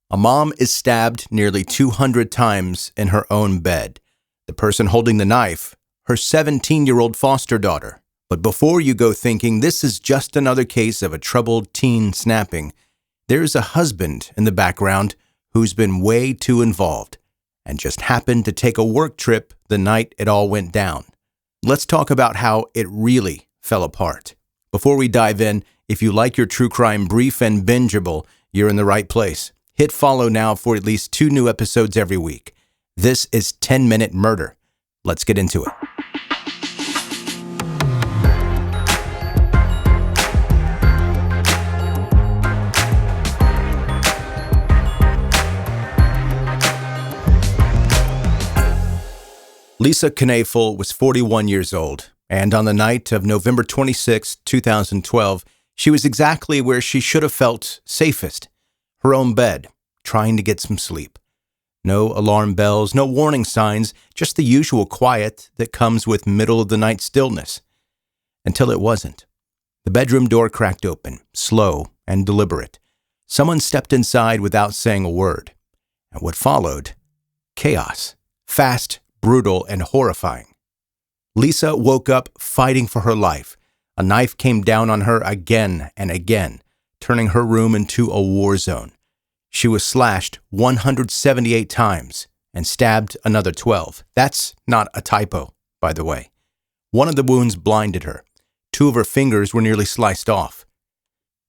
A mom is stabbed nearly 200 times in her own bed. The person holding the knife, her 17-year-old foster daughter. But before you go thinking this is just another case of a troubled teen snapping, there's a husband in the background who's been way too involved and just happened to take a work trip the night it all went down. Let's talk about how it really fell apart. Before we dive in, if you like your true crime brief and bingeable, you're in the right place. Hit follow now for at least 2 new episodes every week. This is 10-Minute Murder. Let's get into it. Lisa Knoefel was 41 years old, and on the night of November 26, 2012, she was exactly where she should have felt safest, her own bed, trying to get some sleep. No alarm bells, no warning signs, just the usual quiet that comes with middle-of-the-night stillness. Until it wasn't. The bedroom door cracked open, slow and deliberate. Someone stepped inside without saying a word. And what followed? Chaos. Fast, brutal, and horrifying. Lisa woke up fighting for her life. A knife came down on her again and again, turning her room into a war zone. She was slashed 178 times and stabbed another 12. That's not a typo, by the way. One of the wounds blinded her. 2 of her fingers were nearly sliced off.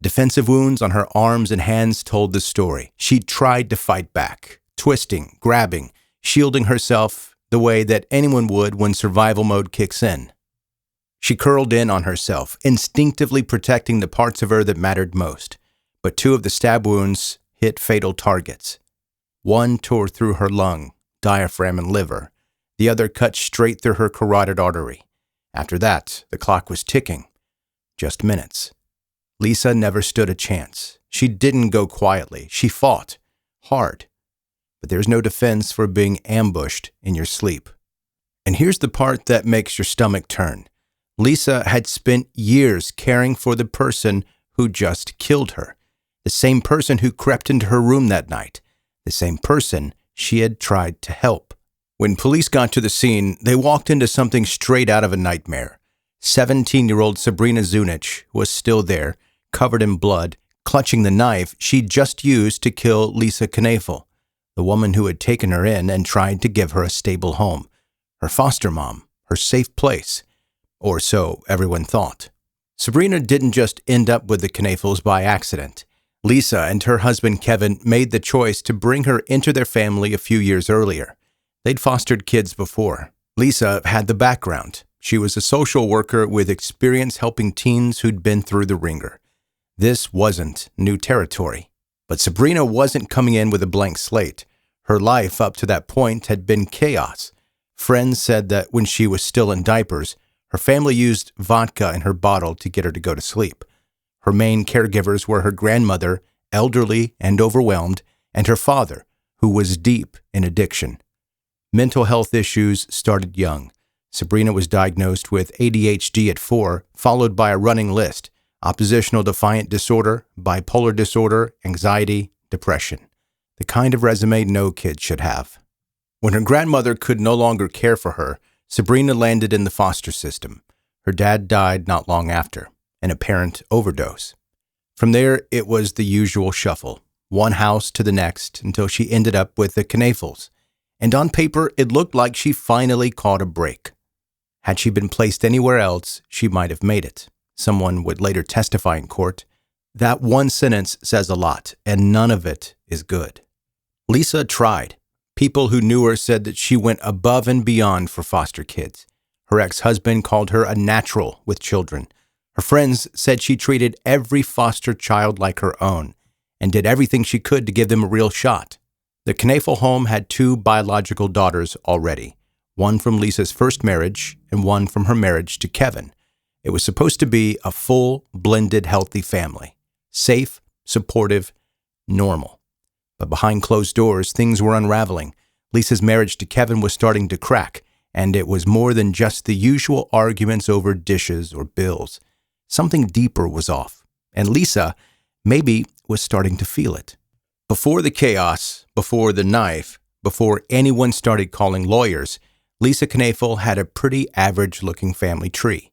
Defensive wounds on her arms and hands told the story. She tried to fight back, twisting, grabbing, shielding herself the way that anyone would when survival mode kicks in. She curled in on herself, instinctively protecting the parts of her that mattered most. But 2 of the stab wounds hit fatal targets. One tore through her lung, diaphragm, and liver. The other cut straight through her carotid artery. After that, the clock was ticking. Just minutes. Lisa never stood a chance. She didn't go quietly. She fought. Hard. But there's no defense for being ambushed in your sleep. And here's the part that makes your stomach turn. Lisa had spent years caring for the person who just killed her. The same person who crept into her room that night. The same person she had tried to help. When police got to the scene, they walked into something straight out of a nightmare. 17-year-old Sabrina Zunich was still there, covered in blood, clutching the knife she'd just used to kill Lisa Knoefel, the woman who had taken her in and tried to give her a stable home. Her foster mom, her safe place. Or so everyone thought. Sabrina didn't just end up with the Knoefels by accident. Lisa and her husband Kevin made the choice to bring her into their family a few years earlier. They'd fostered kids before. Lisa had the background. She was a social worker with experience helping teens who'd been through the ringer. This wasn't new territory. But Sabrina wasn't coming in with a blank slate. Her life up to that point had been chaos. Friends said that when she was still in diapers, her family used vodka in her bottle to get her to go to sleep. Her main caregivers were her grandmother, elderly and overwhelmed, and her father, who was deep in addiction. Mental health issues started young. Sabrina was diagnosed with ADHD at 4, followed by a running list: oppositional defiant disorder, bipolar disorder, anxiety, depression. The kind of resume no kid should have. When her grandmother could no longer care for her, Sabrina landed in the foster system. Her dad died not long after, an apparent overdose. From there, it was the usual shuffle, one house to the next, until she ended up with the Knoefels. And on paper, it looked like she finally caught a break. Had she been placed anywhere else, she might have made it. Someone would later testify in court. That one sentence says a lot, and none of it is good. Lisa tried. People who knew her said that she went above and beyond for foster kids. Her ex-husband called her a natural with children. Her friends said she treated every foster child like her own and did everything she could to give them a real shot. The Knoefel home had 2 biological daughters already, one from Lisa's first marriage and one from her marriage to Kevin. It was supposed to be a full, blended, healthy family. Safe, supportive, normal. But behind closed doors, things were unraveling. Lisa's marriage to Kevin was starting to crack, and it was more than just the usual arguments over dishes or bills. Something deeper was off, and Lisa maybe was starting to feel it. Before the chaos, before the knife, before anyone started calling lawyers, Lisa Knoefel had a pretty average-looking family tree.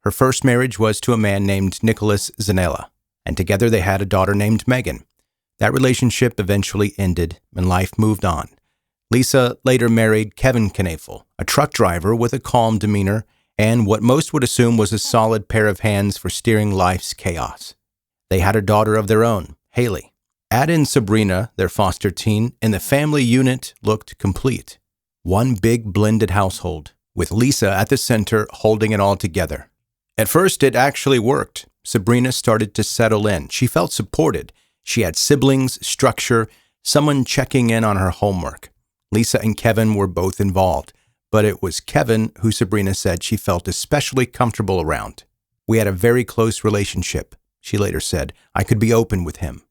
Her first marriage was to a man named Nicholas Zanella, and together they had a daughter named Megan. That relationship eventually ended, and life moved on. Lisa later married Kevin Knoefel, a truck driver with a calm demeanor and what most would assume was a solid pair of hands for steering life's chaos. They had a daughter of their own, Haley. Add in Sabrina, their foster teen, and the family unit looked complete. One big blended household, with Lisa at the center holding it all together. At first, it actually worked. Sabrina started to settle in. She felt supported. She had siblings, structure, someone checking in on her homework. Lisa and Kevin were both involved, but it was Kevin who Sabrina said she felt especially comfortable around. "We had a very close relationship," she later said. "I could be open with him."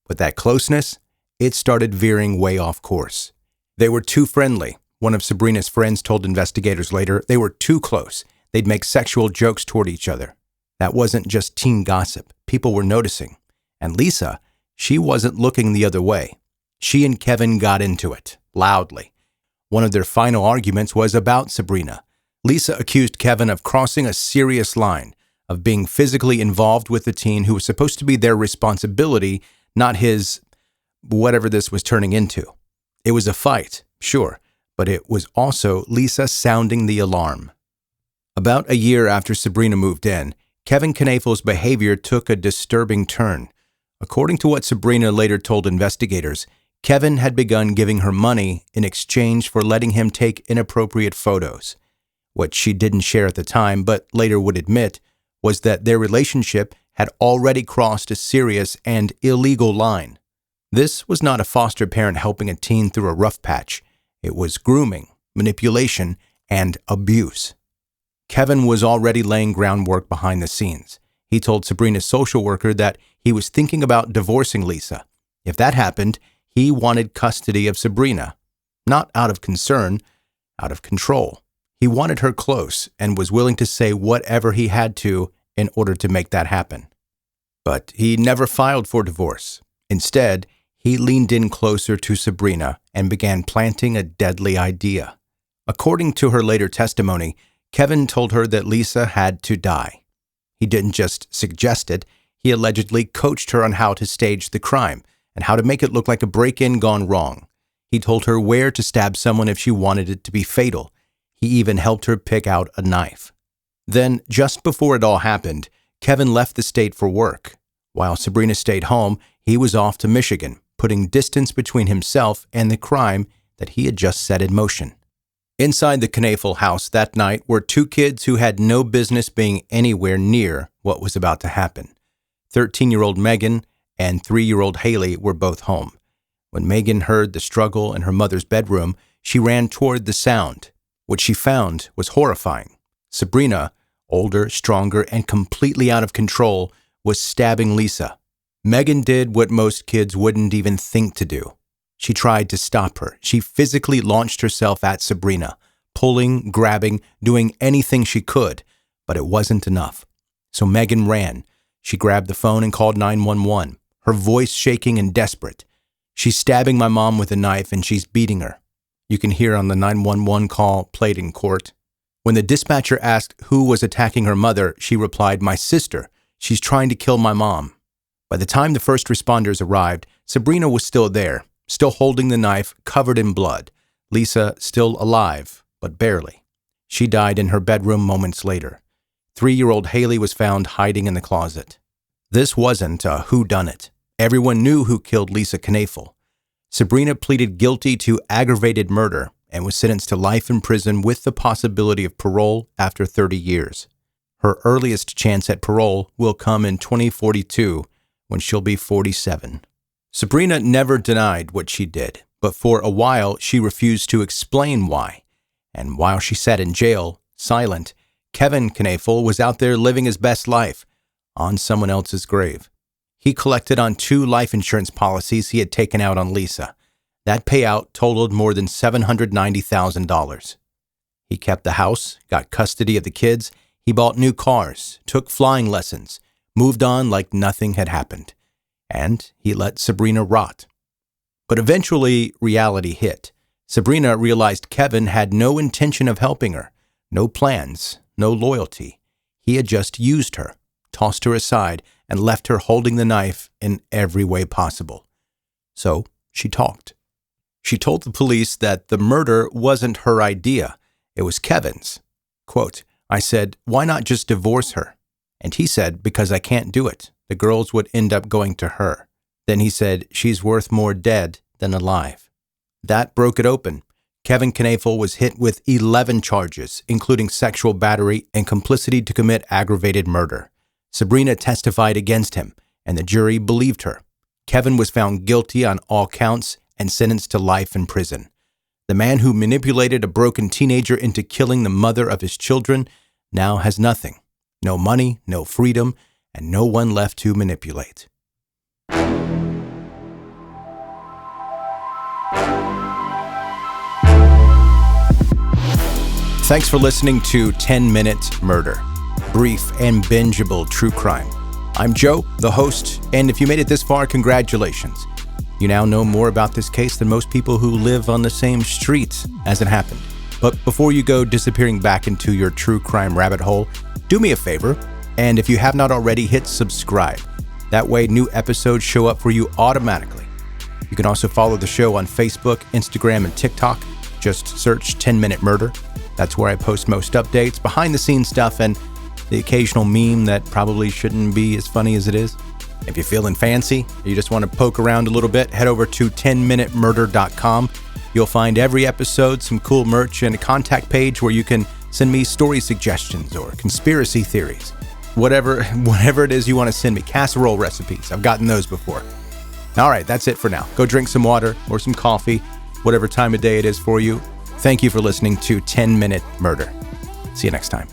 But that closeness, it started veering way off course. They were too friendly. One of Sabrina's friends told investigators later they were too close. They'd make sexual jokes toward each other. That wasn't just teen gossip. People were noticing. And Lisa, she wasn't looking the other way. She and Kevin got into it, loudly. One of their final arguments was about Sabrina. Lisa accused Kevin of crossing a serious line, of being physically involved with the teen who was supposed to be their responsibility, not his, whatever this was turning into. It was a fight, sure, but it was also Lisa sounding the alarm. About a year after Sabrina moved in, Kevin Knoefel's behavior took a disturbing turn. According to what Sabrina later told investigators, Kevin had begun giving her money in exchange for letting him take inappropriate photos. What she didn't share at the time, but later would admit, was that their relationship had already crossed a serious and illegal line. This was not a foster parent helping a teen through a rough patch. It was grooming, manipulation, and abuse. Kevin was already laying groundwork behind the scenes. He told Sabrina's social worker that he was thinking about divorcing Lisa. If that happened, he wanted custody of Sabrina. Not out of concern, out of control. He wanted her close and was willing to say whatever he had to in order to make that happen. But he never filed for divorce. Instead, he leaned in closer to Sabrina and began planting a deadly idea. According to her later testimony, Kevin told her that Lisa had to die. He didn't just suggest it, he allegedly coached her on how to stage the crime and how to make it look like a break-in gone wrong. He told her where to stab someone if she wanted it to be fatal. He even helped her pick out a knife. Then, just before it all happened, Kevin left the state for work. While Sabrina stayed home, he was off to Michigan, putting distance between himself and the crime that he had just set in motion. Inside the Knoefel house that night were two kids who had no business being anywhere near what was about to happen. 13-year-old Megan and 3-year-old Haley were both home. When Megan heard the struggle in her mother's bedroom, she ran toward the sound. What she found was horrifying. Sabrina, older, stronger, and completely out of control, was stabbing Lisa. Megan did what most kids wouldn't even think to do. She tried to stop her. She physically launched herself at Sabrina, pulling, grabbing, doing anything she could, but it wasn't enough. So Megan ran. She grabbed the phone and called 911, her voice shaking and desperate. "She's stabbing my mom with a knife and she's beating her." You can hear on the 911 call played in court. When the dispatcher asked who was attacking her mother, she replied, "My sister. She's trying to kill my mom." By the time the first responders arrived, Sabrina was still there, still holding the knife, covered in blood. Lisa still alive, but barely. She died in her bedroom moments later. 3-year-old Haley was found hiding in the closet. This wasn't a whodunit. Everyone knew who killed Lisa Knoefel. Sabrina pleaded guilty to aggravated murder and was sentenced to life in prison with the possibility of parole after 30 years. Her earliest chance at parole will come in 2042 when she'll be 47. Sabrina never denied what she did, but for a while she refused to explain why. And while she sat in jail, silent, Kevin Knoefel was out there living his best life on someone else's grave. He collected on 2 life insurance policies he had taken out on Lisa. That payout totaled more than $790,000. He kept the house, got custody of the kids, he bought new cars, took flying lessons, moved on like nothing had happened. And he let Sabrina rot. But eventually, reality hit. Sabrina realized Kevin had no intention of helping her, no plans, no loyalty. He had just used her, tossed her aside, and left her holding the knife in every way possible. So she talked. She told the police that the murder wasn't her idea. It was Kevin's. Quote, "I said, why not just divorce her? And he said, because I can't do it. The girls would end up going to her. Then he said, she's worth more dead than alive." That broke it open. Kevin Knoefel was hit with 11 charges, including sexual battery and complicity to commit aggravated murder. Sabrina testified against him, and the jury believed her. Kevin was found guilty on all counts and sentenced to life in prison. The man who manipulated a broken teenager into killing the mother of his children now has nothing. No money, no freedom, and no one left to manipulate. Thanks for listening to 10-Minute Murder, brief and bingeable true crime. I'm Joe, the host, and if you made it this far, congratulations. You now know more about this case than most people who live on the same streets as it happened. But before you go disappearing back into your true crime rabbit hole, do me a favor, and if you have not already, hit subscribe. That way, new episodes show up for you automatically. You can also follow the show on Facebook, Instagram, and TikTok. Just search 10-Minute Murder. That's where I post most updates, behind-the-scenes stuff, and the occasional meme that probably shouldn't be as funny as it is. If you're feeling fancy, or you just want to poke around a little bit, head over to 10minutemurder.com. You'll find every episode, some cool merch, and a contact page where you can send me story suggestions or conspiracy theories. Whatever it is you want to send me. Casserole recipes. I've gotten those before. All right, that's it for now. Go drink some water or some coffee, whatever time of day it is for you. Thank you for listening to 10-Minute Murder. See you next time.